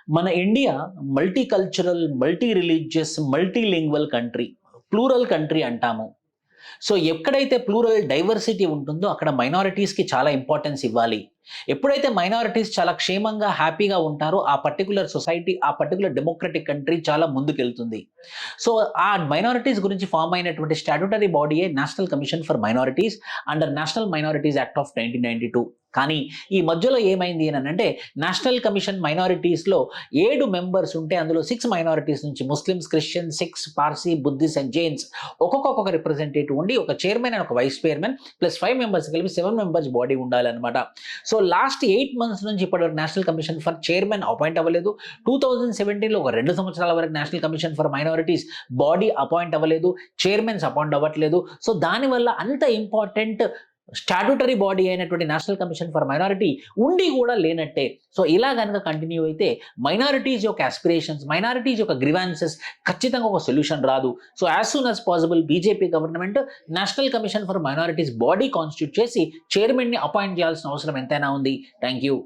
మన India multi cultural, multi religious, multilingual country. Plural country అంటాము. So ఎక్కడైతే plural diversity ఉంటుందో అక్కడ మైనారిటీస్‌కి చాలా ఇంపార్టెన్స్ ఇవ్వాలి. ఎప్పుడైతే మైనారిటీస్ చాలా క్షేమంగా, హ్యాపీగా ఉంటారో ఆ పర్టిక్యులర్ సొసైటీ, ఆ పర్టిక్యులర్ డెమోక్రటిక్ కంట్రీ చాలా ముందుకెళ్తుంది. సో ఆ మైనారిటీస్ గురించి ఫార్మ్ అయినటువంటి స్టాట్యూటరీ బాడీయే national commission for minorities under national minorities act of 1992. కానీ ఈ మధ్యలో ఏమైంది అనంటే నేషనల్ కమిషన్ మైనారిటీస్‌లో 7 మెంబర్స్ ఉంటే అందులో 6 మైనారిటీస్ నుంచి Muslims, Christians, Sikhs, Parsi, Buddhist and Jains ఒక్కొక్క రిప్రజెంటేటివ్ ఉండి ఒక చైర్మన్ అండ్ ఒక వైస్ చైర్మన్ ప్లస్ 5 మెంబర్స్ కలిపి 7 మెంబర్స్ బాడీ ఉండాలన్నమాట. సో లాస్ట్ 8 మంత్స్ నుంచి ఇప్పటివరకు national commission for chairman appoint అవ్వలేదు. 2017లో ఒక 2 సంవత్సరాల వరకు national commission for minorities body appoint అవ్వలేదు. చైర్మన్స్ అపాయింట్ అవ్వట్లేదు. సో దానివల్ల అంత ఇంపార్టెంట్ స్టాట్యూటరీ బాడీ అయినటువంటి నేషనల్ కమిషన్ ఫర్ మైనారిటీ ఉండి కూడా లేనట్టే. సో ఇలా కనుక కంటిన్యూ అయితే మైనారిటీస్ యొక్క ఆస్పిరేషన్స్, మైనారిటీస్ యొక్క గ్రీవాన్సెస్ ఖచ్చితంగా ఒక సొల్యూషన్ రాదు. So as soon as possible BJP government national commission for minorities body constitute చేసి చైర్మన్ని అపాయింట్ చేయాల్సిన అవసరం ఎంతైనా ఉంది. Thank you.